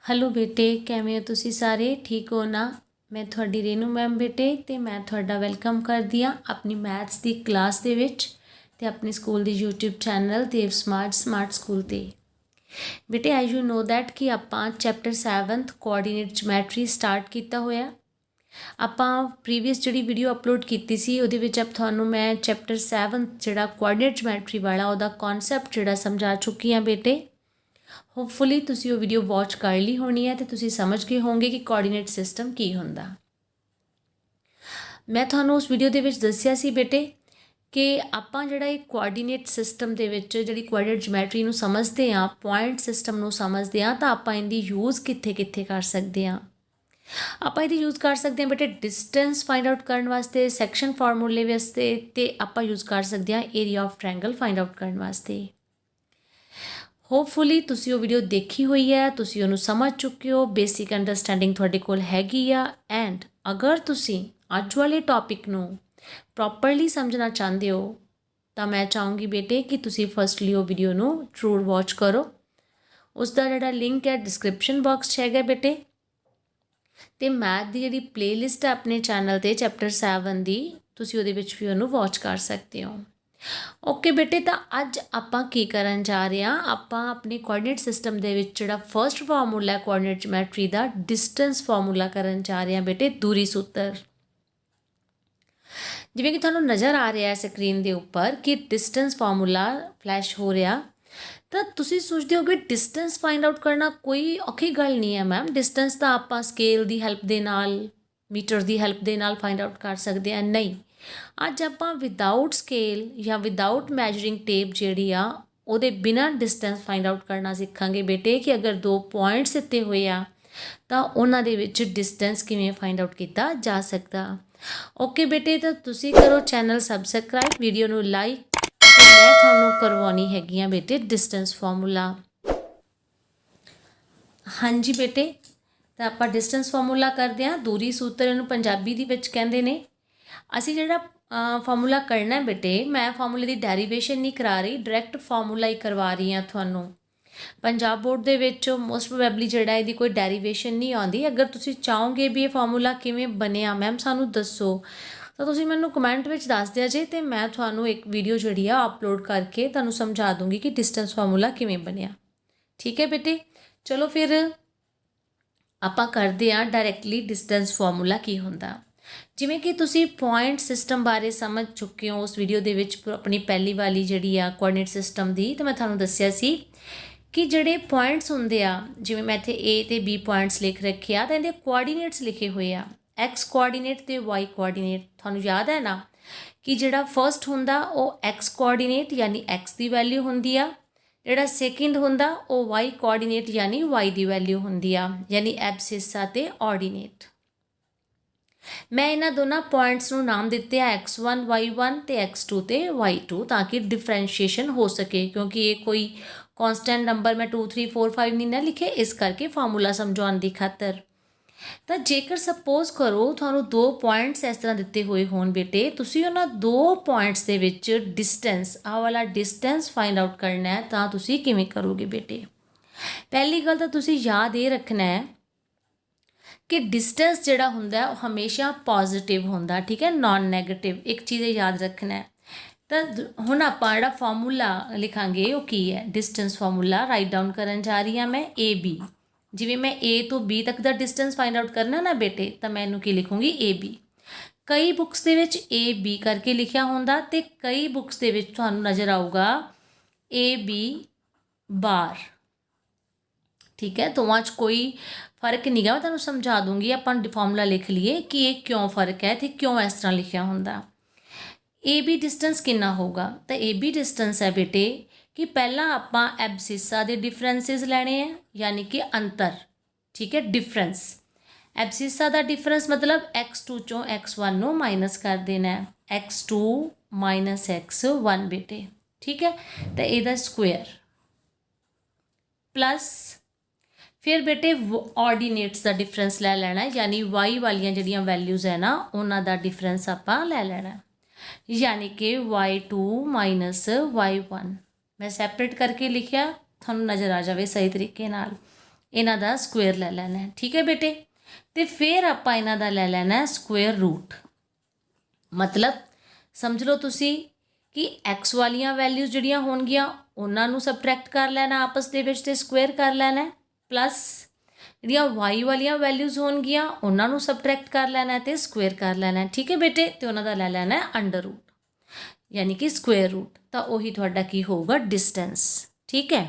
Hello बेटे, किवें हो तुसीं सारे? ठीक हो ना? मैं थोड़ी रेनू मैम बेटे ते मैं थोड़ा वेलकम करदी हाँ अपनी मैथ्स की क्लास दे विच ते अपने स्कूल दी यूट्यूब चैनल देव स्मार्ट स्कूल ते। बेटे आई यू नो दैट कि आपां चैप्टर 7th कोआर्डीनेट जमैट्री स्टार्ट किया होया। आपां प्रीवियस जिहड़ी वीडियो अपलोड की सी उहदे विच तुहानूं मैं चैप्टर 7th जिहड़ा कोआर्डीनेट जमैट्री वाला उहदा कॉन्सैप्ट जिहड़ा समझा चुकी हाँ बेटे। होपफुली तुसी वो वीडियो वॉच कर ली होनी है तो तुसी समझ गए होंगे कि कोआर्डीनेट सिस्टम की हुंदा। मैं थानू उस वीडियो दे विच दस्सिया सी बेटे कि आपां जिहड़ा एक कोआर्डीनेट सिस्टम दे विच जिहड़ी कोआर्डीनेट ज्योमैट्री नूं समझदे आ, पॉइंट सिस्टम नूं समझदे आ तां आपां इहदी यूज़ कित्थे कित्थे कर सकदे आ। आपां इहदी यूज़ कर सकदे आ बेटे डिस्टेंस फाइंड आउट करन वास्ते, सैक्शन फार्मूले वास्ते ते आपां यूज़ कर सकदे आ area of triangle find out करन वास्ते। होपफुली तुसी वो वीडियो देखी हुई है, तुसी उन्होंने समझ चुके हो, बेसिक अंडरस्टैंडिंग थोड़े कोल हैगी आ। एंड अगर तुसी अज वाले टॉपिक नू प्रॉपरली समझना चाहते हो तो मैं चाहूँगी बेटे कि तुसी फर्स्टली वो वीडियो नू जरूर वॉच करो। उसका जिहड़ा लिंक है डिस्क्रिप्शन बॉक्स है बेटे। तो मैथ की जी प्लेलिस्ट है अपने चैनल पर चैप्टर 7 की, तुसी उहदे विच भी उन्होंने वॉच कर सकते हो। ओके बेटे, तो अज आपां की करन जा रहे हैं, आपां अपने कोआर्डीनेट सिस्टम दे विच जिहड़ा फर्स्ट फार्मूला है कोआर्डीनेट ज्योमैट्री का डिस्टेंस फार्मूला करन जा रहे हैं बेटे, दूरी सूत्र। जिवें कि तुहानूं नज़र आ रहा है स्क्रीन के उपर कि डिस्टेंस फार्मूला फ्लैश हो रहा, तो तुसीं सोचते हो कि डिस्टेंस फाइंड आउट करना कोई औखी गल नहीं है मैम। डिस्टेंस तो आपां स्केल की हैल्प दे नाल, मीटर की हैल्प दे नाल फाइंड आउट कर सकते हैं। नहीं, अज आपां विदाउट स्केल या विदाउट मैजरिंग टेप जिहड़ी आ उहदे बिना डिस्टेंस फाइंड आउट करना सिखांगे बेटे कि अगर दो पॉइंट्स दिते हुए आ तो उन्हां दे विच डिस्टेंस किवें फाइंड आउट किया जा सकता। ओके बेटे, तो तुसी करो चैनल सबसक्राइब, वीडियो नू लाइक, मैं तुहानूं करवाउणी हैगी आ बेटे डिस्टेंस फार्मूला। हाँ जी बेटे, तो आपां डिस्टेंस फार्मूला करते हैं, दूरी सूत्र इहनूं पंजाबी दे विच कहंदे ने। असी जिहड़ा फार्मूला करना है बेटे, मैं फार्मूले की डेरीवेशन नहीं करा रही, डायरैक्ट फार्मूला ही करवा रही हाँ तुहानूं। Punjab board they which most probably जिहड़ा इहदी कोई डेरीवेशन नहीं आती। अगर तुसी चाहोगे भी ये फार्मूला किवें बनिया मैम सानूं दसो तो तुसी मैनूं कमेंट विच दस दिया जे, तो मैं तुहानूं एक वीडियो जिहड़ी आ अपलोड करके तुहानूं समझा दूँगी कि डिस्टेंस फार्मूला किवें बनिया। ठीक है बेटे, चलो फिर आपां करदे आ डायरैक्टली डिस्टेंस फार्मूला की हुंदा। जिमें कि तुसी पॉइंट सिस्टम बारे समझ चुके हो उस वीडियो दे विच अपनी पहली वाली जिहड़ी आ कोआर्डीनेट सिस्टम दी, तो मैं तुहानूं दस्सिया सी कि जिहड़े पॉइंट्स हुंदे आ, जिवें मैं इत्थे ए ते बी पॉइंट्स लिख रखे आ, तो इहदे कोआर्डीनेट्स लिखे हुए आ, एक्स कोआर्डीनेट ते वाई कोआर्डीनेट। तुहानूं याद है ना कि जिहड़ा फर्स्ट हुंदा वो एक्स कोआर्डीनेट यानी एक्स की वैल्यू हुंदी आ, जिहड़ा सैकेंड हुंदा वो वाई कोआर्डीनेट यानी वाई की वैल्यू हुंदी आ, यानी एब्सिसा ते ऑर्डीनेट। मैं इन्होंने दोनों पॉइंट्स नू नाम दिते x1 y1 ते x2 ते y2 ताकि डिफरेंशिएशन हो सके, क्योंकि ये कोई कॉन्सटेंट नंबर मैं 2 3 4 5 नहीं ना लिखे, इस करके फार्मूला समझाने की खातर। तो जेकर सपोज करो थानू दो पॉइंट्स इस तरह दिते हुए होन बेटे, तुसी उन्हां दो पॉइंट्स दे विच डिस्टेंस, आ वाला डिस्टेंस फाइंड आउट करना है, तो तुसी किवें करोगे बेटे? पहली गल तो तुसी याद ये रखना है कि डिस्टेंस जिहड़ा हुंदा है हमेशा पॉजिटिव हुंदा, ठीक है, नॉन नैगेटिव। एक चीज़ याद रखना है। तो हुण आपां जिहड़ा फार्मूला लिखांगे वो की है, डिस्टेंस फार्मूला राइट डाउन करन जा रही हाँ मैं ए बी। जिवें मैं ए तो बी तक का डिस्टेंस फाइंड आउट करना ना बेटे, तो मैं इनू की लिखूँगी ए बी। कई बुक्स दे विच ए बी करके लिखिया हुंदा ते कई बुक्स दे विच तुहानूं नज़र आऊगा ए बी बार। ठीक है, दोवां च कोई फर्क नहीं गा, मैं तुहानूं समझा दूँगी। आपां फार्मूला लिख लीए कि ये क्यों फर्क है तो क्यों इस तरह लिखिया हुंदा। ए बी डिस्टेंस कितना होगा, तो ए बी डिस्टेंस है बेटे कि पहला आपां एब्सिसा दे डिफरेंसिस लैणे हैं, यानी कि अंतर। ठीक है, डिफरेंस एब्सिसा का डिफरेंस मतलब x2 चों x1 नूं माइनस कर देना है, x2 माइनस x1 बेटे। ठीक है, तो ਇਹਦਾ स्क्वेयर प्लस फिर बेटे ऑर्डीनेट्स का डिफरेंस लै लेना है, यानी वाई वाली जिहड़ियां वैल्यूज़ है ना उन्हों डिफरेंस आपां लै लेना है, यानी कि y2 माइनस y1। मैं सैपरेट करके लिखिया, थानूं नज़र आ जाए सही तरीके नाल। इन्हां दा स्क्वेयर ले लेना है। ठीक है बेटे, तो फिर आपां इन्हां दा ले लेना है स्क्वेयर रूट। मतलब समझ लो तुसी कि एक्स वालियां वैल्यूज़ जिहड़ियां होणगियां उन्हां नूं सबट्रैक्ट कर लेना आपस दे विच ते स्क्वेयर कर लेना है, प्लस जिहड़ियां वाई वालियां वैल्यूज़ होणगियां उन्हां नूं सबट्रैक्ट कर लेना है ते स्क्वेयर कर लेना है। ठीक है बेटे, तो उन्हां दा ले लेना है अंडर रूट यानी कि स्क्वेयर रूट, तो उही तुहाडा की होगा डिस्टेंस। ठीक है,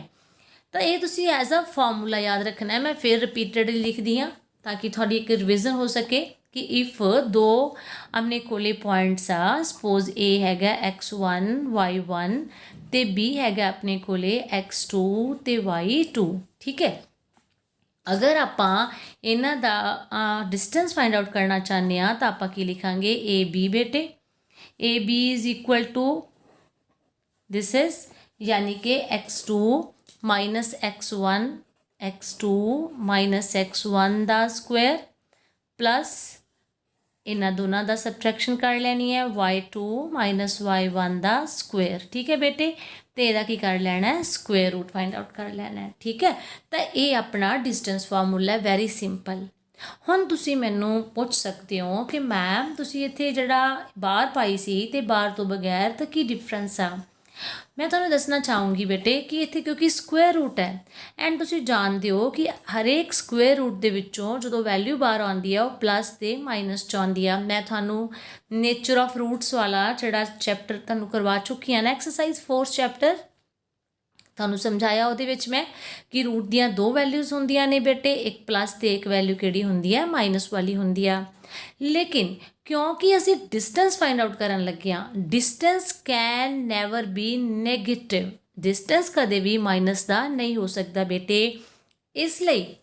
तो ये तुसी एज अ फॉर्मूला याद रखना है। मैं फिर रिपीटेडली लिखदी हाँ ताकि थोड़ी एक रिविजन हो सके कि इफ दो अपने कोले पॉइंट्स आ, सपोज ए हैगा x1 y1 ते बी हैगा अपने कोले x2 ते y2। ठीक है, अगर आपां इन्हां दा डिस्टेंस फाइंड आउट करना चाहते हैं तो आपां की लिखांगे ए बी बेटे। A B is equal to this is यानी कि x2 minus x2 minus x1 दा स्क्वेयर प्लस इन्हां दोनों दा सबट्रैक्शन कर लैनी है y2 माइनस y1 दा स्क्वेयर। ठीक है बेटे, तो यदा की कर लेना है स्क्वेयर रूट फाइंड आउट कर लेना है। ठीक है, तो ये अपना डिस्टेंस फार्मूला है, वेरी सिंपल। हुण तुसी मैनू पुछ सकते हो कि मैम तुसी इत्थे जिहड़ा बार पाई सी ते बार तो बगैर तो की डिफरेंस आ। मैं तुहानूं दसना चाहूँगी बेटे कि इत्थे क्योंकि स्क्वेयर रूट है एंड तुसी जानते हो कि हरेक स्क्वेयर रूट दे विचों जो वैल्यू बाहर आती है वह प्लस ते माइनस च आती है। मैं तुहानूं नेचर ऑफ रूट्स वाला जिहड़ा चैप्टर तुहानूं करवा चुकी है ना, एक्सरसाइज 4 चैप्टर तुहानूं समझाया उहदे विच मैं कि रूट दियां दो वैल्यूज़ होंदियां ने बेटे, एक प्लस ते एक वैल्यू किहड़ी हुंदी है माइनस वाली हुंदी है। लेकिन क्योंकि असीं डिस्टेंस फाइंड आउट करन लगे हां, distance can never be negative, distance कदे भी माइनस दा नहीं हो सकता बेटे। इसलिए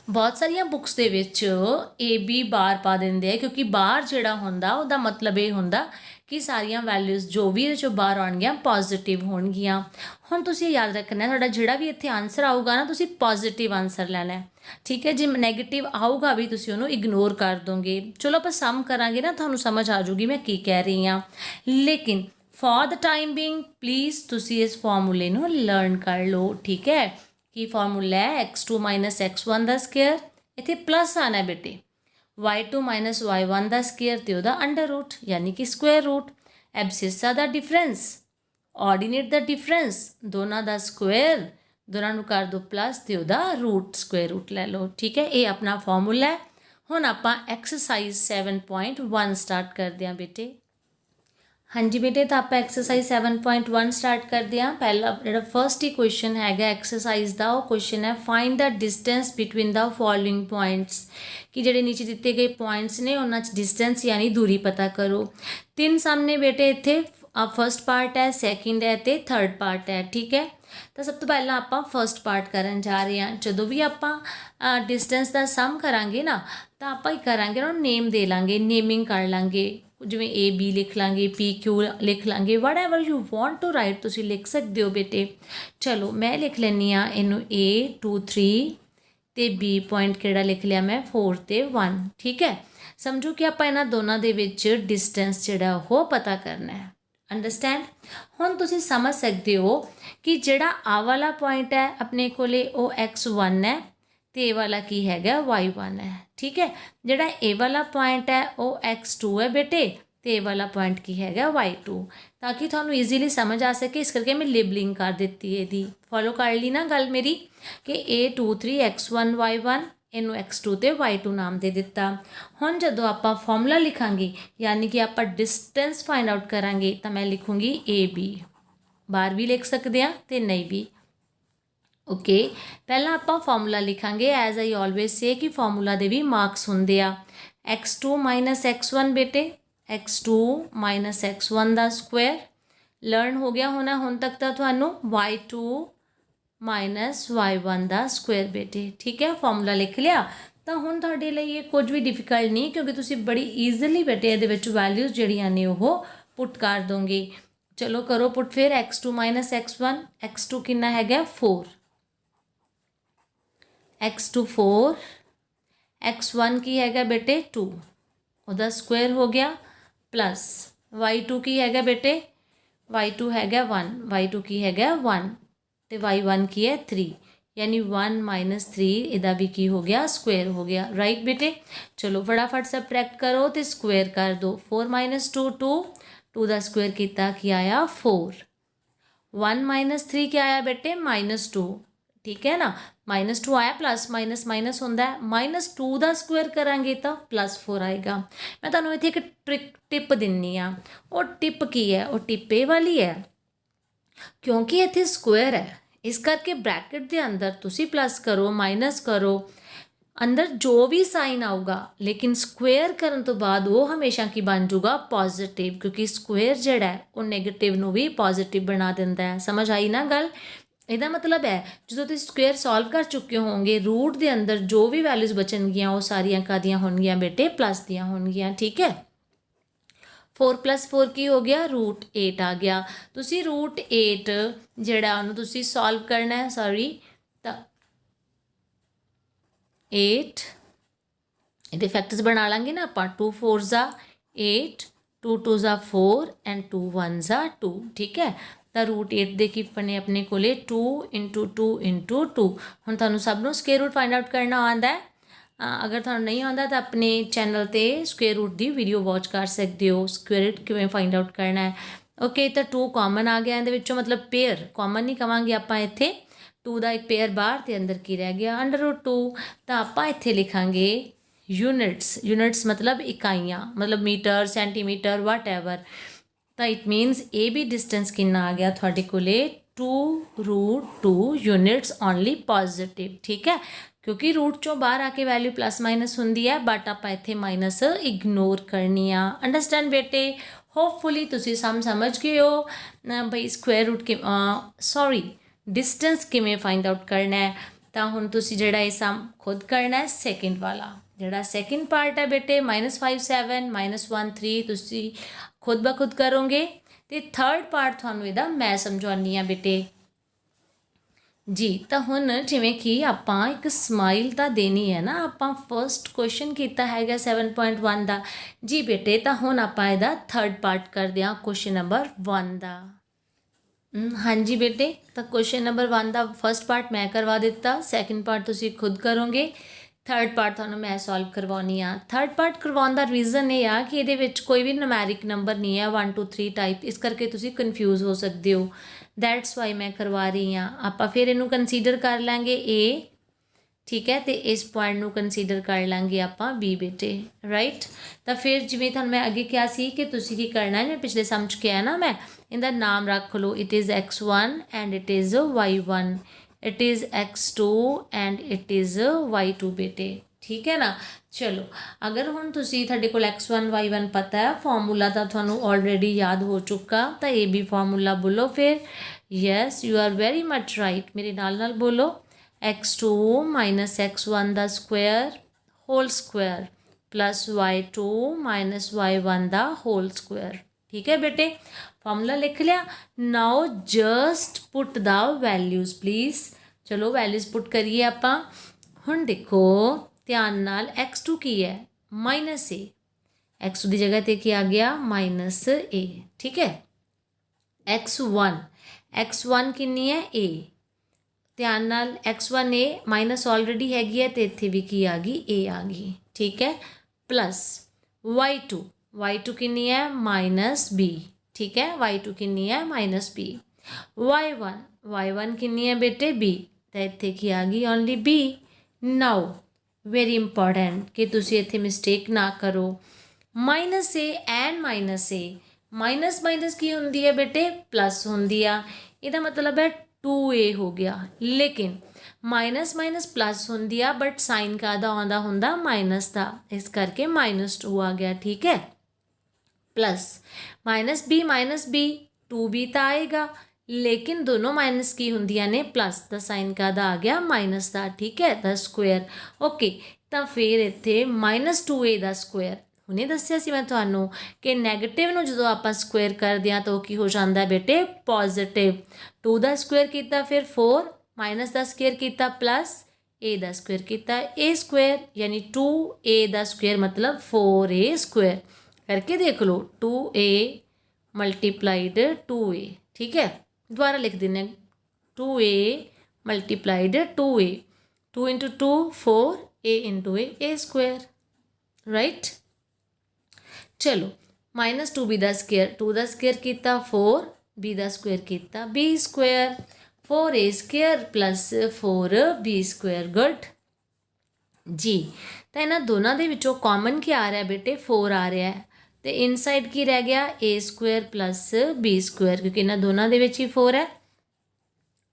बहुत सारिया बुक्स दे विच ए बी बार पा देंदे क्योंकि बार जिहड़ा हुंदा उहदा मतलब ये हुंदा कि सारिया वैल्यूज़ जो भी इहदे चों बाहर आउणगियां पॉजिटिव होणगियां। हुण तुसीं याद रखना है तुहाडा जिहड़ा भी इत्थे आंसर आऊगा ना तुसीं पॉजिटिव आंसर लैना है। ठीक है, जे नैगेटिव आऊगा भी तुसीं उहनूं इग्नोर कर दोगे। चलो आपां सम करांगे ना तुहानूं समझ आ जाऊगी मैं की कह रही हाँ। लेकिन for the time being please तुसीं इस फॉर्मूले नूं लर्न कर लो। ठीक है, की फॉर्मूला है x2 माइनस x1 का स्केयर, इत्थे प्लस आना है बेटे, y2 माइनस y1 का स्केयर तो वह अंडर रूट यानी कि स्क्वेयर रूट, एब्सिसा का डिफरेंस, ऑर्डीनेट का डिफरेंस, दोनों का स्क्वेयर, दोनों कर दो प्लस तो वह रूट स्क्वेयर रूट ले लो। ठीक है, ये अपना फॉर्मूला है। हुण आपां एक्सरसाइज 7.1 स्टार्ट करते हैं बेटे। हाँ जी बेटे, तो आप एक्सरसाइज 7.1 स्टार्ट करते हैं। पहला जो फर्स्ट ही क्वेश्चन है एक्सरसाइज का, वो क्वेश्चन है find the distance between the following points, कि जोड़े नीचे दिते गए पॉइंट्स ने उन्होंने डिस्टेंस यानी दूरी पता करो। तीन सामने बेटे इत्थे फर्स्ट पार्ट है, सैकेंड है तो थर्ड पार्ट है। ठीक है, तो सब तो पहला आप फर्स्ट पार्ट करन जा रहे हैं। जो भी आप डिस्टेंस का सम करांगे ना तो आप करांगे ना नेम दे लांगे, नेमिंग कर लांगे, जिमें ए बी लिख लांगे, पी क्यू लिख लांगे, whatever you want to write तुसीं लिख सकते हो बेटे। चलो मैं लिख लैनी हाँ इनू A 2 3 ते बी पॉइंट किहड़ा लिख लिया मैं 4 ते 1। ठीक है, समझो कि आप इन्हां दोनों दे विच डिस्टेंस जिहड़ा वो पता करना है। अंडरस्टैंड, हुण तुसीं समझ सकते हो कि जिहड़ा आ वाला पॉइंट है अपने कोले वो x1 है तो ये वाला की हैगा y1 है। ठीक है, जिहड़ा ए वाला पॉइंट है वो x2 है बेटे तो ये वाला पॉइंट की हैगा y2, ताकि तुहानूं ईजीली समझ आ सके इस करके मैं लेबलिंग कर दित्ती है दी। फॉलो कर ली ना गल मेरी कि A23 x1 y1 इनू x2 ते y2 नाम दे दिता। हुण जदों आपां फॉर्मूला लिखांगे यानी कि आपां डिस्टेंस फाइंड आउट करांगे तो मैं लिखूँगी AB, बार भी लिख सकते हैं तो नहीं भी। ओके, पहला आपां फॉर्मूला लिखांगे एज आई ऑलवेज से कि फॉर्मूला दे भी मार्क्स हुंदे आ। x2 माइनस x1 बेटे, x2 माइनस x1 का स्क्वेयर लर्न हो गया होना हुण तक तो तुहानूं y2 माइनस y1 का स्क्वेयर बेटे। ठीक है, फॉर्मूला लिख लिया तो हुण तुहाडे लई ये कुछ भी डिफिकल्ट नहीं, क्योंकि तुसीं बड़ी ईजिली बेटे इहदे विच वैल्यूज़ जिहड़ियां ने ओह पुट कर दोगे। चलो करो पुट फिर x2 माइनस x1, x2 कितना हैगा 4, x2 4, x1 की हैगा बेटे 2 उहदा स्क्वेयर हो गया, प्लस y2 की हैगा बेटे, y2 हैगा 1, y2 की हैगा 1 तो y1 की है 3 यानी 1 माइनस 3 इहदा भी की हो गया स्क्वेयर हो गया राइट बेटे। चलो फटाफट सबट्रैक्ट करो तो स्क्वेयर कर दो 4 माइनस 2 2 2 का स्क्वेयर किया कि आया 4 1 माइनस 3 क्या आया बेटे -2 ठीक है ना -2 आया प्लस माइनस माइनस होंदा है -2 का स्क्वेयर करांगे तो +4 आएगा। मैं तुहानूं इत्थे एक ट्रिक टिप दिन्नी आ वो टिप की है वो टिप ये वाली है क्योंकि इत्थे स्क्वेयर है इस करके ब्रैकेट के अंदर तुसी प्लस करो माइनस करो अंदर जो भी साइन आऊगा लेकिन स्क्वेयर करन तो बाद वो हमेशा की बन जूगा पॉजिटिव क्योंकि स्क्वेयर जिहड़ा है वो नैगेटिव नूं भी पॉजिटिव बना दिंदा है। समझ आई ना गल। ਇਹਦਾ मतलब है जो तुसीं स्क्वेयर सॉल्व कर चुके होंगे रूट के अंदर जो भी वैल्यूज़ बचनगियां वो सारियां कादियां होणगियां बेटे प्लस दियां होणगियां ठीक है। 4 + 4 की हो गया √8 आ गया। तुसी √8 जिहड़ा उहनूं तुसी सॉल्व करना है सॉरी तो 8 ਇਹਦੇ फैक्टर्स बना लांगे ना आप 2 4 ज़ा 8 2 2 ज़ा 4 एंड 2 1 ज़ा 2 ठीक है। तो √8 ਦੇ ਕੀ ਬਣੇ ਆਪਣੇ ਕੋਲੇ 2 × 2 × 2 ਹੁਣ ਤੁਹਾਨੂੰ ਸਭ ਨੂੰ ਸਕੁਏਅਰ ਰੂਟ ਫਾइंड आउट करना आंदा है। अगर ਤੁਹਾਨੂੰ नहीं आंदा तो अपने चैनल ਤੇ ਸਕੁਏਅਰ रूट ਦੀ ਵੀਡੀਓ ਵਾਚ ਕਰ ਸਕਦੇ ਹੋ ਸਕੁਏਅਰ रूट ਕਿਵੇਂ फाइंड आउट करना है। ओके तो 2 कॉमन आ गया ਇਹਦੇ ਵਿੱਚੋਂ मतलब पेयर कॉमन नहीं ਕਵਾਂਗੇ ਆਪਾਂ ਇੱਥੇ 2 ਦਾ ਇੱਕ पेयर बाहर ਤੇ अंदर की रह गया √2 तो ਆਪਾਂ ਇੱਥੇ ਲਿਖਾਂਗੇ यूनिट्स मतलब इकाइयाँ मतलब मीटर सेंटीमीटर वट एवर तो इट मीनस ये भी डिस्टेंस कितना आ गया थोड़े कोले 2√2 यूनिट्स ओनली पॉजिटिव ठीक है क्योंकि रूट चों बाहर आके वैल्यू प्लस माइनस होंगी है बट आप इत्थे माइनस इग्नोर करनी आ। अंडरस्टैंड बेटे होपफुली तुसी समझ गए हो भाई स्क्वायर रूट के सॉरी डिस्टेंस किमें फाइंड आउट करना है। तो हुण तुसी जिहड़ा ये सम खुद करना है सेकेंड वाला जिहड़ा सेकेंड पार्ट है बेटे -5 7 -1 3 तुसी खुद ब खुद करोगे तो थर्ड पार्ट थानू इहदा मैं समझानी हाँ बेटे जी। तो हुण जिवें कि आपां एक स्माइल तो देनी है ना आपां फर्स्ट क्वेश्चन किया है 7.1 का जी बेटे तो हुण आपां इहदा थर्ड पार्ट करदे हां क्वेश्चन नंबर 1 का। हाँ जी बेटे तो क्वेश्चन नंबर 1 का फर्स्ट पार्ट मैं करवा दिता सैकेंड पार्ट तुसी खुद करोगे थर्ड पार्ट थानू मैं सॉल्व करवानी आ। थर्ड पार्ट करवाने का रीज़न ये आ कि ये कोई भी न्यूमैरिक नंबर नहीं है 1 2 3 टाइप इस करके तुसी कन्फ्यूज़ हो सकते हो दैट्स वाई मैं करवा रही हाँ। आप फिर इनू कंसीडर कर लेंगे ए ठीक है तो इस पॉइंट नू कंसीडर कर लेंगे आप बी बेटे राइट। तो फिर जिवें थानू मैं अगे कहा सी कि तुसी की करना है मैं पिछले समझ के आया ना मैं इनका नाम रख लो it is x1 and it is y1 it is x2 and it is y2 बेटे ठीक है ना। चलो अगर हुण तुसी तुहाडे कोल x1 y1 पता है फॉर्मूला तो थानू ऑलरेडी याद हो चुका तो ये भी फॉर्मूला बोलो फिर yes you are very much right मेरे नाल बोलो x2 - x1 का square whole square plus y2 - y1 का होल स्क्वायर ठीक है बेटे फॉर्मूला लिख लिया। Now just put the values please चलो वैल्यूज़ पुट करिए आप हुण देखो ध्यान नाल x2 की है -a x2 की जगह ते की आ गया -a ठीक है। x1 कितनी है a ध्यान नाल x1 a माइनस ऑलरेडी हैगी है तो इत्थे भी की आ गई a आ गई ठीक है प्लस y2 कितनी है -b ठीक है y2 कितनी है -b y1 कितनी है बेटे b तो इत्थे की आ गई only b। Now very important कि तुसी इत्थे मिसटेक ना करो -a एंड -a माइनस की होंदी है बेटे प्लस होंदी आ इहदा मतलब है 2a हो गया लेकिन माइनस प्लस होंदी आ बट साइन का आंदा हुंदा माइनस का इस करके -2 आ गया ठीक है प्लस -b 2b तो आएगा लेकिन दोनों माइनस की होंदियां ने प्लस द साइन का आ गया माइनस का ठीक है द स्क्वेयर ओके। तो फिर इत्थे -2a का स्क्वेयर हुणे दस्सिया सी मैं तुहानूं कि नैगेटिव नूं जदों आपां स्क्वेयर करदे हां तो की हो जांदा बेटे पॉजिटिव 2 का स्क्वेयर किया फिर 4 माइनस का स्क्वेयर किया प्लस a का स्क्वेयर किया a स्क्वेयर यानी 2a का स्क्वेयर मतलब 4a स्क्वेयर करके देख लो 2a × 2a ठीक है दोबारा लिख देने 2a multiplied 2a, 2 into 2 4, a into a square, right. चलो माइनस 2b का स्क्वायर, 2 का स्क्वायर किया 4, b का स्क्वायर किया b square, 4a square plus 4b square, good जी। तो इन्होंने दोनों के विचों कॉमन क्या आ रहा है बेटे, 4 आ रहा है, तो इनसाइड की रह गया a square plus b square, क्योंकि इन्होंने दोनों के विच ही 4 है।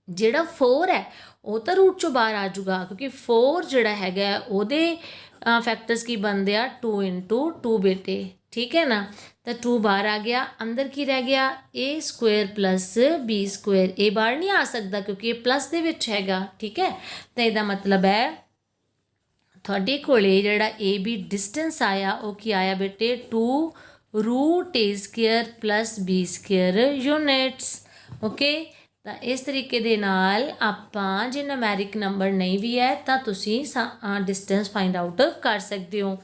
जिहड़ा 4 है वो तो रूट चों बाहर आ जाऊगा, क्योंकि 4 जिहड़ा हैगा उहदे फैक्टर्स की बनते हैं 2 इंटू 2 बेटे, ठीक है ना। तो 2 बाहर आ गया, अंदर की रह गया a square plus b square, ए बाहर नहीं आ सकता क्योंकि ये प्लस दे विच हैगा, ठीक है। तो इसका मतलब है थोड़े कोले जिहड़ा ए बी डिस्टेंस आया वो की आया बेटे 2 root A square plus B square units, okay. तो इस तरीके दे नाल आपां जे नमैरिक नंबर नहीं भी है तो तुसी डिस्टेंस फाइंड आउट कर सकते हो।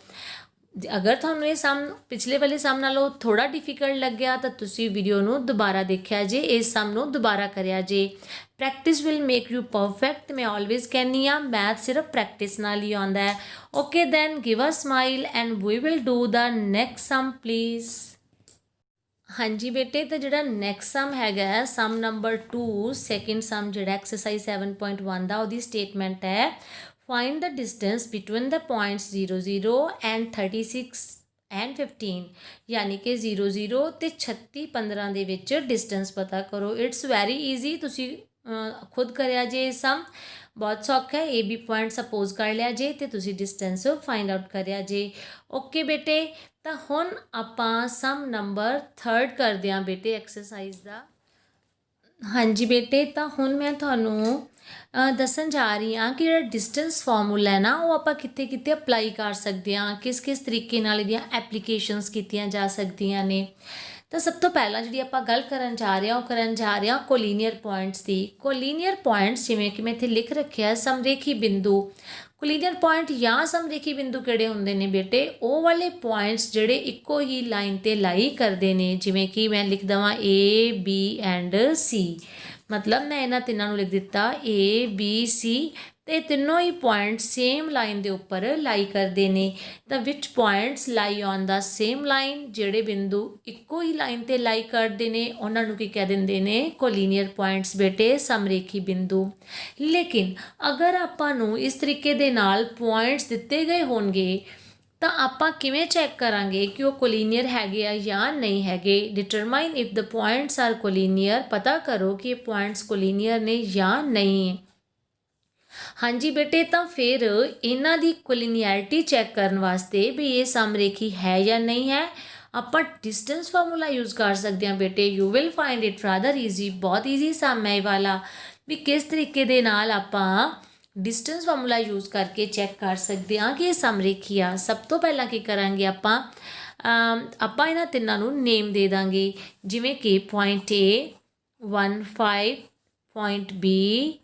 अगर थानू ये सम पिछले वाले सम नालों थोड़ा डिफिकल्ट लग्या तो तुसी वीडियो नू दोबारा देखिया जे, इस सम नू दोबारा करिया जे। Practice will make you perfect, मैं ऑलवेज कहनी हाँ मैथ सिर्फ प्रैक्टिस नाल ही आंदा है। Okay then give a smile and we will do the next sum please. हाँ जी बेटे, तो जोड़ा नैक्सट सम है सम नंबर 2 सैकेंड सम जो एक्सरसाइज 7.1 का वो स्टेटमेंट है find the distance between the points 0 0 and 36 and 15, यानी कि 0 0 तो 36 15 दे विच डिस्टेंस पता करो। इट्स वैरी ईजी, तुसी खुद करिया जे सम, बहुत सौखा है। ए बी पॉइंट सपोज कर लिया जे तो तुसी डिस्टेंस फाइंड आउट करिया जे। ओके बेटे, तो हुण आपां सम नंबर 3 करदे हां बेटे एक्सरसाइज का। हाँ जी बेटे, तो हुण मैं तुहानूं दसन जा रही हाँ कि जिहड़ा डिस्टेंस फार्मूला है ना वो आपां कित्थे कित्थे अप्लाई कर सकते हैं, किस किस तरीके नाल इहदियां एप्लीकेशनस कीतियां जा सकदियां ने। तो सब तो पहला जी आप गल करन जा रहे हैं वो करन जा रहे हैं कोलीनियर पॉइंट्स की। कोलीनियर पॉइंट्स जिवें कि मैं इत्थे लिख रखिया समरेखी बिंदु। कोलीनियर पॉइंट या समरेखी बिंदु किहड़े हुंदे ने बेटे, वो वाले पॉइंट्स जिहड़े इक्को ही लाइन ते लाई करदे ने, जिवें कि मैं लिख देवां ए बी एंड सी। मतलब मैं इन्हां तिन्नां नूं लिख दिता ए बी सी, तो तीनों ही पॉइंट सेम लाइन के उपर लाई करते हैं। तो which points lie on the same line, जिहड़े बिंदु इक्को ही लाइन ते लाई करते हैं उन्होंने की कह देंगे ने कोलीनियर पॉइंट्स बेटे, समरेखी बिंदु। लेकिन अगर आपां इस तरीके दे नाल पॉइंट्स दिते गए होणगे तो आपां किवें चैक करांगे कि वो कोलीनियर हैगे आ या नहीं हैगे। Determine if the points are collinear, पता करो कि पॉइंट्स कोलीनियर ने या नहीं। हाँ जी बेटे, तो फिर इन्हां दी कोलीनियरिटी चैक करने वास्ते भी ये समरेखी है या नहीं है, आप डिस्टेंस फार्मूला यूज़ कर सकते हैं बेटे। You will find it rather easy, बहुत ईजी सम है वाला भी किस तरीके दे नाल आपां डिस्टेंस फार्मूला यूज़ करके चैक कर सकते हैं कि ये समरेखी आ। सब तो पहला की करांगे आपां इन्हां तिन्नां नूं नेम दे दांगे, जिवें कि point A 1 5, point B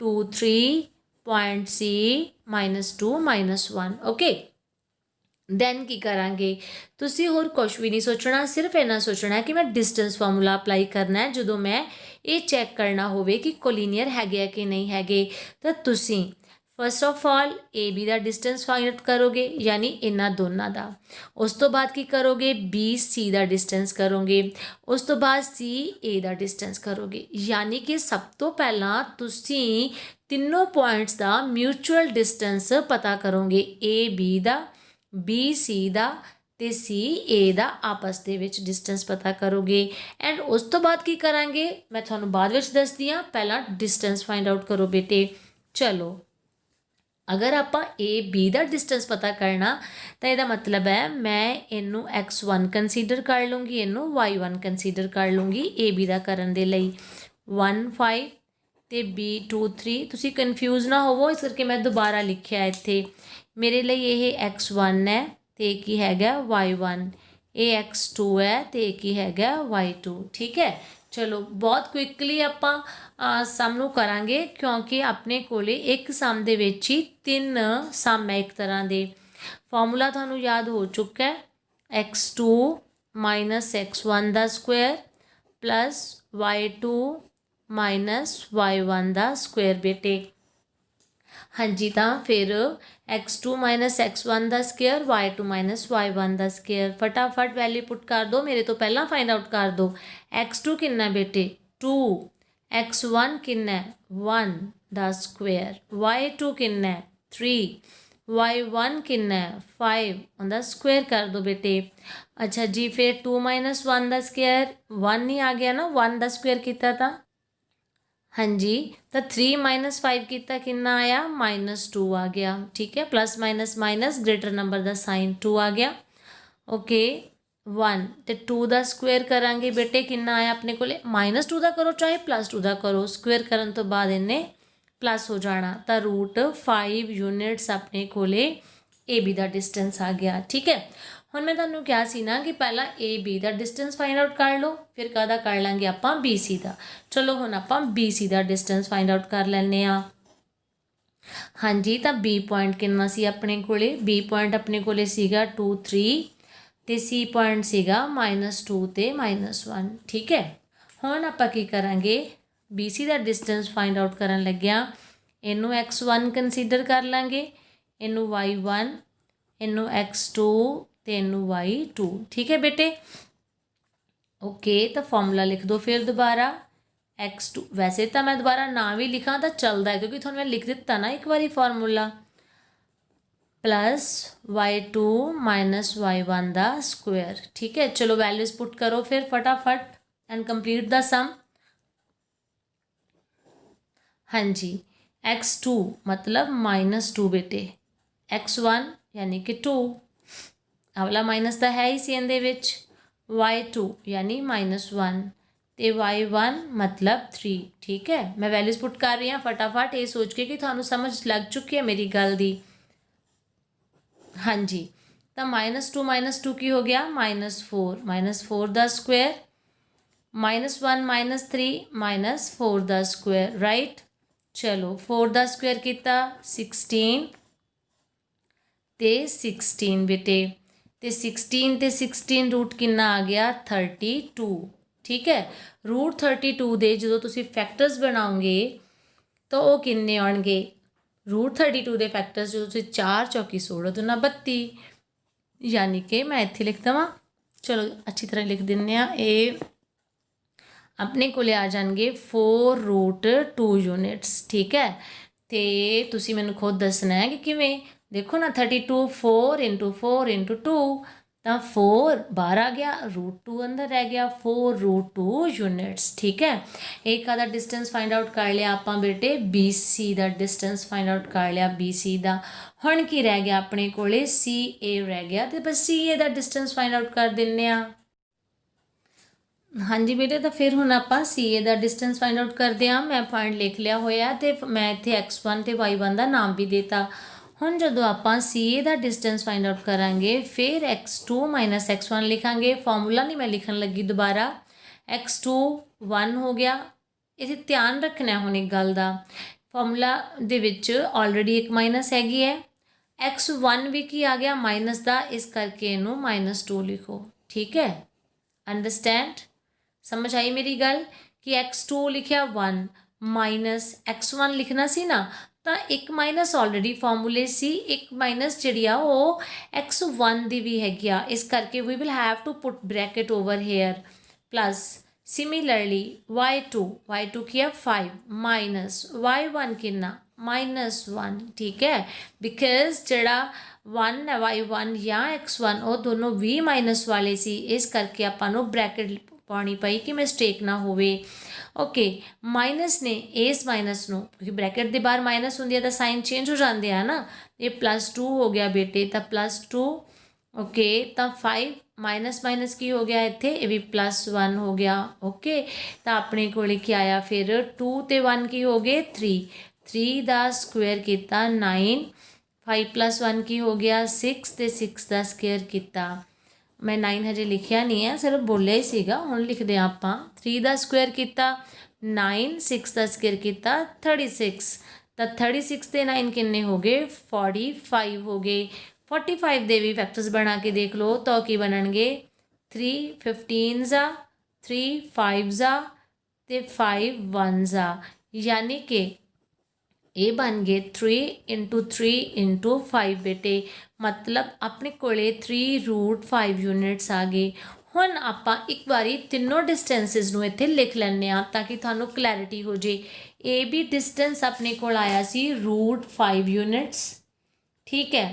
2 3, point C -2 -1। Okay then की करांगे, तुसी होर कुछ भी नहीं सोचना, सिर्फ इन्ना सोचना है कि मैं डिस्टेंस फार्मूला अप्लाई करना है जो मैं ये चैक करना होवे कि कोलीनियर हैगे कि नहीं हैगे। तो तुसी first of all A B का डिस्टेंस फाइंड आउट करोगे, यानी इन्हां दोनों का। उस तो बाद की करोगे बी सी का डिस्टेंस करोगे, उस तो बाद सी ए का डिस्टेंस करोगे। यानी कि सब तो पहला तुसी तीनों पॉइंट्स का म्यूचुअल डिस्टेंस पता करोगे, ए बी का, बी सी का ते सी ए का आपस दे विच डिस्टेंस पता करोगे। एंड उस तो बाद की करांगे मैं तुहानूं बाद विच दसदी हां, पहला डिस्टेंस फाइंड आउट करो बेटे। चलो अगर आप ए बी का डिस्टेंस पता करना तो यदा मतलब है मैं इनू x1 कंसीडर कर लूँगी, इनू y1 कंसीडर कर लूँगी ए बी का करन दे लई। 1 5 ते बी 2 3, तुसी कन्फ्यूज़ ना होवो इस करके मैं दोबारा लिखिया इत्थे। मेरे लिए ये x1 है तो एक ही हैगा y1, ये x2 है तो एक ही हैगा y2। ठीक है, चलो बहुत क्विकली आपां सम नूं करांगे क्योंकि अपने कोले एक सम दे विच ही 3 सम है एक तरह दे। फॉर्मूला तुहानूं याद हो चुका है, x2 - x1 दा स्क्वायर प्लस y2 -y1 ਦਾ ਸਕੁਅਰ ਬੇਟੇ। ਹਾਂਜੀ ਤਾਂ ਫਿਰ x2 - x1 ਦਾ ਸਕੁਅਰ, y2 - y1 ਦਾ ਸਕੁਅਰ। ਫਟਾਫਟ ਵੈਲਿਊ ਪੁੱਟ ਕਰ ਦਿਓ, ਮੇਰੇ ਤੋਂ ਪਹਿਲਾਂ ਫਾਈਂਡ ਆਊਟ ਕਰ ਦਿਓ। x2 ਕਿੰਨਾ ਬੇਟੇ 2, x1 ਕਿੰਨਾ 1 ਦਾ ਸਕੁਅਰ, y2 ਕਿੰਨਾ 3, y1 ਕਿੰਨਾ 5 ਉਹਦਾ ਸਕੁਅਰ ਕਰ ਦਿਓ ਬੇਟੇ। ਅੱਛਾ ਜੀ ਫਿਰ 2 - 1 ਦਾ ਸਕੁਅਰ 1 ਹੀ ਆ ਗਿਆ ਨਾ, 1 ਦਾ ਸਕੁਅਰ ਕੀਤਾ ਤਾਂ ਹਾਂਜੀ ਤਾਂ 3 - 5 ਕੀਤਾ ਕਿੰਨਾ ਆਇਆ -2 ਆ ਗਿਆ। ਠੀਕ ਹੈ, plus minus minus greater number ਦਾ ਸਾਈਨ 2 ਆ ਗਿਆ। ਓਕੇ 1 ਤੇ 2 ਦਾ ਸਕੁਅਰ ਕਰਾਂਗੇ ਬੇਟੇ ਕਿੰਨਾ ਆਇਆ ਆਪਣੇ ਕੋਲੇ -2 ਦਾ ਕਰੋ ਚਾਹੇ +2 ਦਾ ਕਰੋ, ਸਕੁਅਰ ਕਰਨ ਤੋਂ ਬਾਅਦ ਇਹਨੇ प्लस हो जाना ਤਾਂ √5 ਯੂਨਿਟਸ ਆਪਣੇ ਕੋਲੇ AB ਦਾ ਡਿਸਟੈਂਸ ਆ ਗਿਆ। ਠੀਕ ਹੈ, ਹੁਣ ਮੈਂ ਤੁਹਾਨੂੰ ਕਿਹਾ ਸੀ ਨਾ ਕਿ ਪਹਿਲਾਂ AB ਦਾ ਡਿਸਟੈਂਸ ਫਾਈਂਡ ਆਊਟ ਕਰ ਲਓ, ਫਿਰ ਕਾਹਦਾ ਕਰ ਲਾਂਗੇ ਆਪਾਂ BC ਦਾ। ਚਲੋ ਹੁਣ ਆਪਾਂ BC ਦਾ ਡਿਸਟੈਂਸ ਫਾਈਂਡ ਆਊਟ ਕਰ ਲੈਂਦੇ ਹਾਂ। ਹਾਂਜੀ ਤਾਂ B ਪੁਆਇੰਟ ਕਿੰਨਾ ਸੀ ਆਪਣੇ ਕੋਲੇ, B ਪੁਆਇੰਟ ਆਪਣੇ ਕੋਲੇ ਸੀਗਾ 2 3 ਤੇ C ਪੁਆਇੰਟ ਸੀਗਾ -2 ਤੇ -1। ਠੀਕ ਹੈ, ਹੁਣ ਆਪਾਂ ਕੀ ਕਰਾਂਗੇ BC ਦਾ ਡਿਸਟੈਂਸ ਫਾਈਂਡ ਆਊਟ ਕਰਨ ਲੱਗਿਆ ਇਹਨੂੰ x1 ਕੰਸੀਡਰ ਕਰ ਲਾਂਗੇ, ਇਹਨੂੰ y1, ਇਹਨੂੰ x2 ਤੇ ਇਹਨੂੰ y2। ਠੀਕ ਹੈ ਬੇਟੇ ਓਕੇ ਤਾਂ ਫਾਰਮੂਲਾ ਲਿਖ ਦਿਓ ਫਿਰ ਦੁਬਾਰਾ x2। ਵੈਸੇ ਤਾਂ ਮੈਂ ਦੁਬਾਰਾ ਨਾ ਵੀ ਲਿਖਾਂ ਤਾਂ ਚੱਲਦਾ ਹੈ ਕਿਉਂਕਿ ਤੁਹਾਨੂੰ ਮੈਂ ਲਿਖ ਦਿੱਤਾ ਨਾ ਇੱਕ ਵਾਰੀ ਫਾਰਮੂਲਾ, +y2 - y1 ਦਾ ਸਕੁਅਰ। ਠੀਕ ਹੈ ਚਲੋ ਵੈਲਿਊਜ਼ ਪੁੱਟ ਕਰੋ ਫਿਰ ਫਟਾਫਟ ਐਂਡ ਕੰਪਲੀਟ ਦਾ ਸਮ। ਹਾਂਜੀ x2 मतलब -2 बेटे, x1 यानी कि 2 अगला माइनस तो है ही सी ਇਹਦੇ ਵਿੱਚ, y2 यानी -1 ਤੇ y1 मतलब 3। ठीक है मैं वैल्यूज़ पुट कर रही हाँ फटाफट ये सोच के कि थानू समझ लग चुकी है मेरी गल दी। हाँ जी तो -2 की हो गया -4 ਦਾ ਸਕੁਅਰ, -1 -3 -4 ਦਾ ਸਕੁਅਰ राइट। चलो 4 ਦਾ ਸਕੁਅਰ ਕੀਤਾ 16 ਤੇ 16 ਬੇਟੇ ਤੇ 16 ਤੇ 16 रूट ਕਿੰਨਾ ਆ ਗਿਆ 32। ਠੀਕ ਹੈ √32 ਦੇ ਜਦੋਂ ਤੁਸੀਂ ਫੈਕਟਰਸ ਬਣਾਓਗੇ ਤਾਂ ਉਹ ਕਿੰਨੇ ਆਉਣਗੇ, √32 ਦੇ ਫੈਕਟਰਸ ਜਦੋਂ ਤੁਸੀਂ 4 ਚੌਕੀ 16 ਦੁਨਾ 32, ਯਾਨੀ ਕਿ ਮੈਂ ਇੱਥੇ ਲਿਖ ਦੇਵਾਂ, ਚਲੋ ਅੱਛੀ ਤਰ੍ਹਾਂ ਲਿਖ ਦਿੰਦੇ ਹਾਂ, ਇਹ ਆਪਣੇ ਕੋਲੇ ਆ ਜਾਣਗੇ 4√2 ਯੂਨਿਟਸ। ਠੀਕ ਹੈ ਤੇ ਤੁਸੀਂ ਮੈਨੂੰ ਖੁਦ ਦੱਸਣਾ ਹੈ ਕਿ ਕਿਵੇਂ। ਦੇਖੋ ਨਾ 32 4 × 4 × 2 ਤਾਂ 4 ਬਾਹਰ ਆ ਗਿਆ, √2 ਅੰਦਰ ਰਹਿ ਗਿਆ, 4√2 ਯੂਨਿਟਸ। ਠੀਕ ਹੈ ਇੱਕ ਆਦਾ ਡਿਸਟੈਂਸ ਫਾਈਂਡ ਆਊਟ ਕਰ ਲਿਆ ਆਪਾਂ ਬੇਟੇ, BC ਦਾ ਡਿਸਟੈਂਸ ਫਾਈਂਡ ਆਊਟ ਕਰ ਲਿਆ BC ਦਾ। ਹੁਣ ਕੀ ਰਹਿ ਗਿਆ ਆਪਣੇ ਕੋਲੇ CA ਰਹਿ ਗਿਆ ਤੇ ਬਸ CA ਦਾ ਡਿਸਟੈਂਸ ਫਾਈਂਡ ਆਊਟ ਕਰ ਦਿੰਦੇ ਹਾਂ। हाँ जी बेटे तो फिर हुण आपां CA ਦਾ ਡਿਸਟੈਂਸ ਫਾਈਂਡ ਆਊਟ ਕਰਦੇ ਹਾਂ। मैं पॉइंट लिख लिया होया ते मैं इत्थे x1 ਤੇ y1 ਦਾ ਨਾਮ ਵੀ देता। ਹੁਣ ਜਦੋਂ ਆਪਾਂ CA ਦਾ ਡਿਸਟੈਂਸ ਫਾਈਂਡ ਆਊਟ ਕਰਾਂਗੇ ਫਿਰ x2 - x1 ਲਿਖਾਂਗੇ। ਫਾਰਮੂਲਾ ਨਹੀਂ ਮੈਂ ਲਿਖਣ ਲੱਗੀ ਦੁਬਾਰਾ, x2 1 ਹੋ ਗਿਆ। ਇਹ ਧਿਆਨ ਰੱਖਣਾ ਹੁਣ ਇੱਕ ਗੱਲ ਦਾ, ਫਾਰਮੂਲਾ ਦੇ ਵਿੱਚ ਆਲਰੇਡੀ ਇੱਕ ਮਾਈਨਸ ਹੈਗੀ ਹੈ, x1 ਵੀ ਕੀ ਆ ਗਿਆ ਮਾਈਨਸ ਦਾ, ਇਸ ਕਰਕੇ ਇਹਨੂੰ -2 ਲਿਖੋ। ठीक है अंडरस्टैंड, समझ आई मेरी गल कि x2 लिखिया 1 माइनस x1 लिखना सी ना, तो एक माइनस ऑलरेडी फॉर्मूले सी, एक माइनस जी वो x1 दी भी हैगी आ, इस करके we will have to put bracket over here plus similarly y2 किया 5 माइनस y1 कितना -1। ठीक है बिकॉज जड़ा 1 है y1 या x1 वो दोनों भी माइनस वाले सी, इस करके आपां नूं ब्रैकेट पानी पई कि मिसटेक ना होवे। ओके माइनस ने इस माइनस नूं क्योंकि ब्रैकेट के बाहर माइनस होंदी है तो साइन चेंज हो जाते हैं ना, ये +2 हो गया बेटे तो +2। ओके तो 5 माइनस माइनस की हो गया इत्थे, ये भी +1 हो गया। ओके तो अपने कोले क्या आया फिर 2 ते 1 की हो गए 3 दा स्क्वेयर किया 9, 5 + 1 की हो गया 6 ते 6 दा स्क्वेयर किया। मैं 9 हजे लिखिया नहीं है, सिर्फ बोलिया ही सीगा, हुण लिखते हैं आपां 3 दा स्क्वेयर किया 9, 6 दा स्क्वेयर किया 36, तो 36 ते 9 किन्ने हो गए 45 हो गए। 45 दे भी फैक्टर्स बना के देख लो तो की बनणगे 3 15 ज़ा 3 5 ज़ा ਤੇ 5 1s ਆ, यानी कि ये बन गए 3 × 3 × 5 बेटे, मतलब अपने कोले 3√5 यूनिट्स आ गए। हुण आपां एक बारी तीनों डिस्टेंसिस नूं इत्थे लिख लैंदे आ ताकि तुहानूं क्लैरिटी हो जे। ए बी डिस्टेंस अपने कोल आया सी √5 यूनिट्स, ठीक है।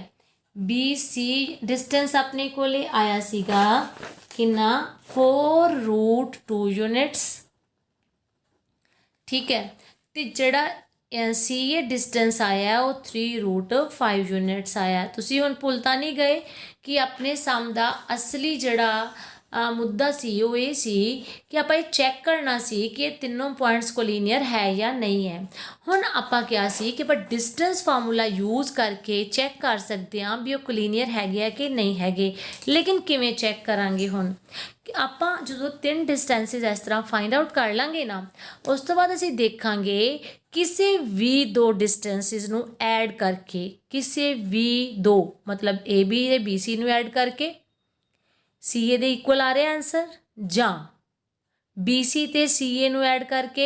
बी सी डिस्टेंस अपने कोले आया सीगा कितना 4√2 यूनिट्स, ठीक है। तो जड़ा सी ए डिस्टेंस आया वो 3√5 यूनिट्स आया। तुसी हुण भुल तां नहीं गए कि अपने सम दा असली जड़ा मुद्दा सी वो ये सी कि आपां ये चैक करना सी कि तीनों पॉइंट्स कोलीनियर है या नहीं है। हुण आपां क्या सी कि आपां डिस्टेंस फार्मूला यूज़ करके चैक कर सकते हैं भी वो कोलीनियर हैगे कि नहीं हैगे। लेकिन किवें चैक करांगे हुण, आपां जो 3 डिस्टेंसिस इस तरह फाइंड आउट कर लांगे ना, उस तो बाद असीं देखांगे किसी भी 2 डिस्टेंसिस नूं ऐड करके, किसी भी 2 मतलब ए बी ते बी सी नूं ऐड करके सी ए दे इक्वल आ रहा आंसर, जां बी सी ते सी ए नूं ऐड करके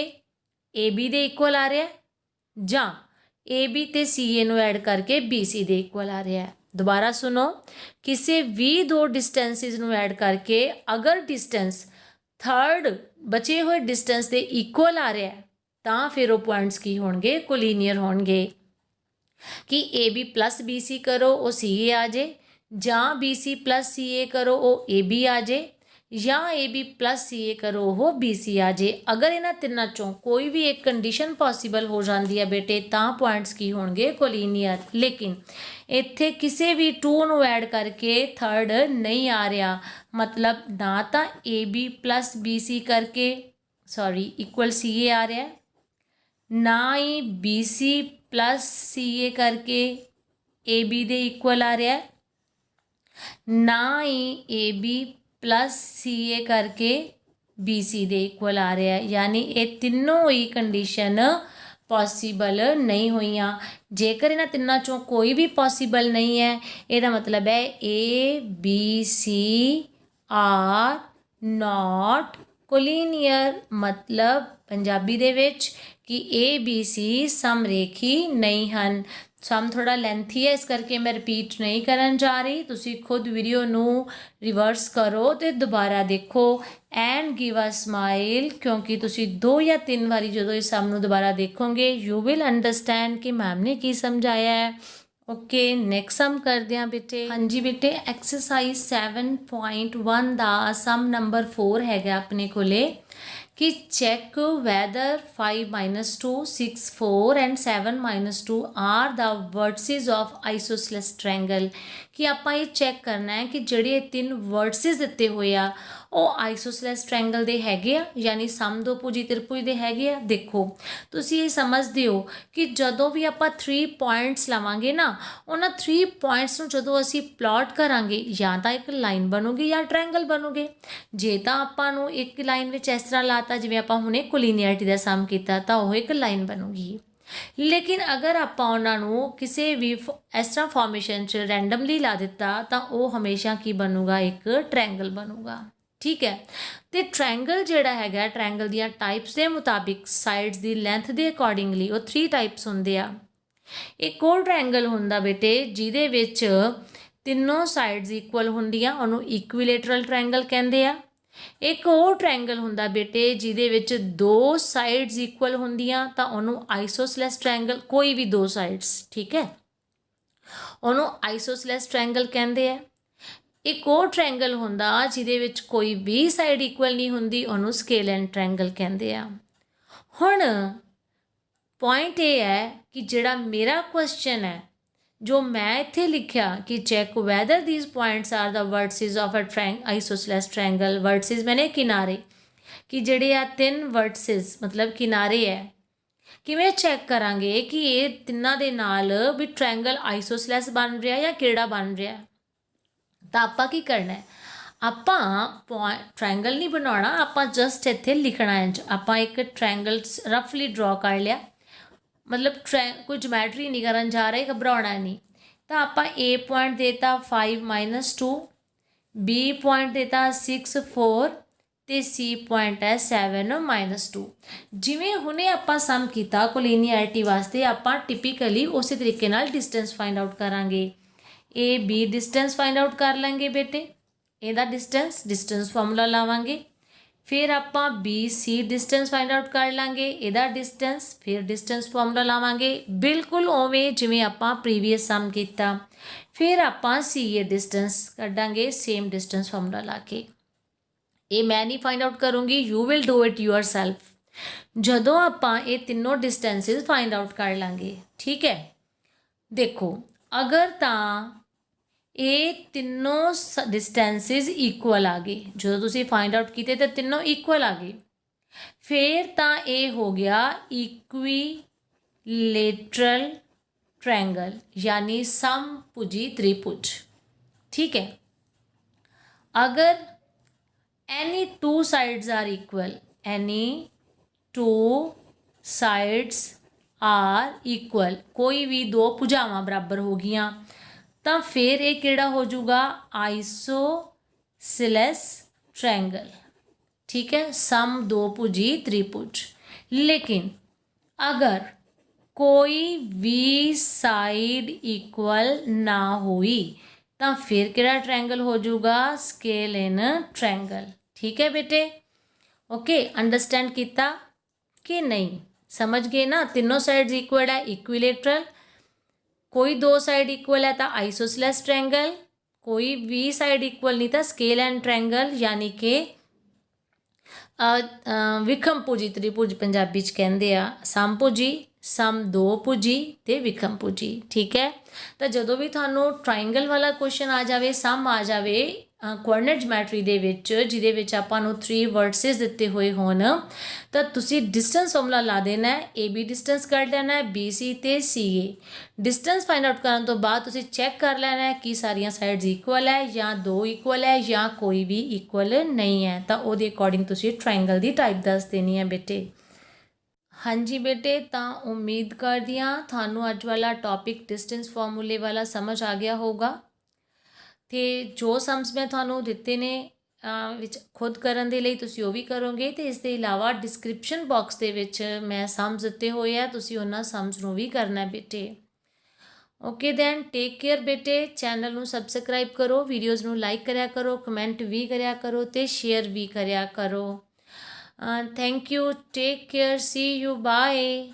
ए बी दे इक्वल आ रहा, जां ए बी ते सी ए नूं ऐड करके बी सी दे इक्वल आ रहा है। दोबारा सुनो, किसी भी 2 डिस्टेंसिस नूं ऐड करके अगर डिस्टेंस थर्ड बचे हुए डिस्टेंस के इक्वल आ रहा है तो फिर वो पॉइंट्स की होणगे, कोलीनियर होणगे। कि A B plus B C करो वो सी ए आ जाए, जां बी सी प्लस सी ए करो वो ए बी आ जाए, या ए बी प्लस सी ए करो वो बी सी आ जाए। अगर इन्हां तिन्नां चों कोई भी एक कंडीशन पॉसीबल हो जाती है बेटे तो पॉइंट्स की होणगे, कोलीनियर। लेकिन इत्थे किसी भी 2 नूं ऐड करके थर्ड नहीं आ रहा, मतलब ना तो A B plus B C करके इक्वल सी ए आ रहा, ना ही बी सी प्लस सी ए करके ए बी दे इक्वल आ रहा, ना ही ए बी प्लस सी ए करके बी सी दे इक्वल आ रहा है। यानी ये तीनों ही कंडीशन पॉसीबल नहीं हुई। जेकर इन्हां तिन्नां चों कोई भी पॉसीबल नहीं है, ਇਹਦਾ मतलब है A B C are not collinear, मतलब पंजाबी दे विच कि ए बी सी समरेखी नहीं हैं। सम थोड़ा लेंथी है इस करके मैं रिपीट नहीं करन जा रही, तुसी खुद वीडियो नू रिवर्स करो तो दोबारा देखो एंड गिव अ स्माइल, क्योंकि तुसी 2 या 3 बारी जो इस सम नू दोबारा देखोगे यू विल अंडरस्टैंड कि मैम ने की समझाया है। ओके नैक्सट सम करते हैं बेटे। हाँ जी बेटे, एक्सरसाइज 7.1 का सम नंबर 4 है अपने कोले कि check whether 5 - 2 6 4 and 7 - 2 are the vertices of isosceles triangle. कि आप ये चेक करना है कि ਜਿਹੜੇ 3 वर्टिसेस दिते हुए आ ਉਹ ਆਈਸੋਸੈਲਸ ट्रायंगल ਦੇ ਹੈਗੇ ਆ, यानी सम दो भुजी त्रिभुज ਦੇ ਹੈਗੇ ਆ। देखो ਤੁਸੀਂ ਇਹ ਸਮਝਦੇ ਹੋ ਕਿ ਜਦੋਂ ਵੀ ਆਪਾਂ 3 ਪੁਆਇੰਟਸ ਲਵਾਂਗੇ ਨਾ, ਉਹਨਾਂ 3 ਪੁਆਇੰਟਸ ਨੂੰ ਜਦੋਂ ਅਸੀਂ ਪਲਾਟ ਕਰਾਂਗੇ ਜਾਂ ਤਾਂ ਇੱਕ ਲਾਈਨ ਬਣੂਗੀ ਜਾਂ ਟ੍ਰਾਇੰਗਲ ਬਣੂਗੇ। ਜੇ ਤਾਂ ਆਪਾਂ ਨੂੰ ਇੱਕ ਲਾਈਨ ਵਿੱਚ ਇਸ ਤਰ੍ਹਾਂ ਲਾਤਾ ਜਿਵੇਂ ਆਪਾਂ ਹੁਣੇ ਕੋਲੀਨੀਅਰਿਟੀ ਦਾ ਸਮ ਕੀਤਾ ਤਾਂ ਉਹ ਇੱਕ ਲਾਈਨ ਬਣੂਗੀ। लेकिन अगर ਆਪਾਂ ਉਹਨਾਂ ਨੂੰ ਕਿਸੇ ਵੀ ਇਸ ਤਰ੍ਹਾਂ ਫਾਰਮੇਸ਼ਨ 'ਚ ਰੈਂਡਮਲੀ ਲਾ ਦਿੱਤਾ ਤਾਂ ਉਹ ਹਮੇਸ਼ਾ ਕੀ ਬਣੂਗਾ, ਇੱਕ ट्रायंगल ਬਣੂਗਾ। ठीक है, तो ट्रायंगल जोड़ा है ट्रायंगल दियां टाइप्स के मुताबिक साइड्स की लेंथ के अकॉर्डिंगली वो 3 टाइप्स होंगे आ। एक और ट्रायंगल होंदा बेटे जिहदे विच तीनों साइड्स इक्वल होंदियां, उहनूं इक्विलेटरल ट्रायंगल कहंदे आ। एक और ट्रायंगल होंदा बेटे जिहदे विच 2 साइड्स इक्वल होंदियां तां उहनूं आइसोसेलेस ट्रायंगल, कोई भी 2 साइड्स, ठीक है, उहनूं आइसोसेलेस ट्रायंगल कहंदे आ। एक और ट्रायंगल होंदा जिहदे विच कोई भी साइड इक्वल नहीं होंदी, उहनूं स्केल एंड ट्रायंगल कहंदे आ। हुण पॉइंट ये है कि जिहड़ा मेरा क्वेश्चन है जो मैं इत्थे लिखिया कि check whether these points are the vertices of a isosceles triangle. Vertices मैंने किनारे, कि जिहड़े आ 3 वर्टिसेस मतलब किनारे है, किवें चेक करांगे कि ये तिन्नां दे नाल भी ट्रायंगल आइसोसेलेस बन रहा या किहड़ा बन रहा। तो आपां की करना है, आपां ट्रायंगल नहीं बनाना, आपां जस्ट इत्थे लिखना है। आपां एक ट्रायंगल रफली ड्रॉ कर लिया, मतलब कोई जोमैट्री नहीं करन जा रहे, घबराना नहीं। तो आपां ए पॉइंट देता 5 - 2, बी पॉइंट देता 6 4, ਤੇ C ਪੁਆਇੰਟ ਹੈ 7 -2। ਜਿਵੇਂ ਹੁਣੇ ਆਪਾਂ ਸਮ ਕੀਤਾ ਕੋਲੀਨੀਅਰਿਟੀ ਵਾਸਤੇ, ਆਪਾਂ ਟਿਪੀਕਲੀ ਉਸੇ ਤਰੀਕੇ ਨਾਲ ਡਿਸਟੈਂਸ ਫਾਈਂਡ ਆਊਟ ਕਰਾਂਗੇ। A B distance find out ਕਰ ਲਾਂਗੇ ਬੇਟੇ, ਇਹਦਾ ਡਿਸਟੈਂਸ ਫਾਰਮੂਲਾ ਲਾਵਾਂਗੇ। फिर आप B C distance find out कर लाँगे, इहदा डिस्टेंस, फिर डिस्टेंस फॉर्मूला लावांगे बिल्कुल उवें जिवें आपां प्रीवियस सम कीता। फिर आपां सी ए डिस्टेंस कड्डांगे सेम डिस्टेंस फॉर्मूला ला के। ये मैं नहीं फाइंड आउट करूँगी, you will do it yourself. जदों आपां ये तीनों डिस्टेंसिस फाइंड आउट कर लाँगे, ठीक है। देखो अगर तां ਇਹ ਤਿੰਨੋਂ ਡਿਸਟੈਂਸਿਸ ਇਕੁਅਲ ਆ ਗਏ, ਜਦੋਂ ਤੁਸੀਂ ਫਾਈਂਡ ਆਊਟ ਕੀਤੇ ਤਾਂ ਤਿੰਨੋਂ ਇਕੁਅਲ ਆ ਗਏ, ਫਿਰ ਤਾਂ ਇਹ ਹੋ ਗਿਆ ਇਕੁਈਲੇਟਰਲ ट्रायंगल यानी समभुजी त्रिभुज, ठीक है। अगर any two sides are equal, any two sides are equal, कोई भी दो भुजावां बराबर हो गईयां, तो फिर ये किहड़ा हो जाऊगा आइसोसेलेस ट्रायंगल, ठीक है, समदोभुजी त्रिभुज। लेकिन अगर कोई भी साइड इक्वल ना हुई तो फिर किहड़ा ट्रायंगल हो जाऊगा स्केल इन ट्रायंगल, ठीक है बेटे। ओके, अंडरस्टैंड किया कि नहीं, समझ गए ना। तीनों साइड्स इक्वल है इक्विलेटरल, कोई दो साइड इक्वल है तो आइसोसेलेस ट्रायंगल, कोई भी साइड इक्वल नहीं था स्केल एंड ट्रायंगल यानी कि विखमभुजी त्रिभुज पंजाबी च कहंदे आ, समभुजी, समदोभुजी ते विखमभुजी, ठीक है। तो जदों भी थानू ट्रायंगल वाला क्वेश्चन आ जाए, सम आ जाए कोआर्डिनेट ज्योमैट्री दे विच, जिहदे विच आपां नू 3 वर्टिसेस दिते हुए होण, तो तुसी डिस्टेंस फॉर्मूला ला देना है, ए बी डिस्टेंस कढ लेना है, बी सी ते सी ए डिस्टेंस फाइंड आउट करने तो बाद तुसी चैक कर लेना है कि सारियां साइड्स इक्वल है या दो इक्वल है या कोई भी इक्वल नहीं है, तो उहदे अकॉर्डिंग तुसी ट्रायंगल दी टाइप दस देनी है बेटे। हाँ जी बेटे, तो उम्मीद करदी हां थानू अज वाला टॉपिक डिस्टेंस फॉर्मूले वाला समझ आ गया होगा। तो जो सम्स मैं थानू दिते ने विच खुद करन दे लई तुसी वो भी करोगे, तो इस दे इलावा डिस्क्रिप्शन बॉक्स दे विच मैं सम्स दिते हुए है, तुसी उन्हां सम्स नू भी करना है बेटे। ओके दैन, टेक केयर बेटे। चैनल नू सबसक्राइब करो, वीडियोज़ नू लाइक करया करो, कमेंट भी करया करो ते शेयर भी करया करो। Thank you, take care, see you, bye.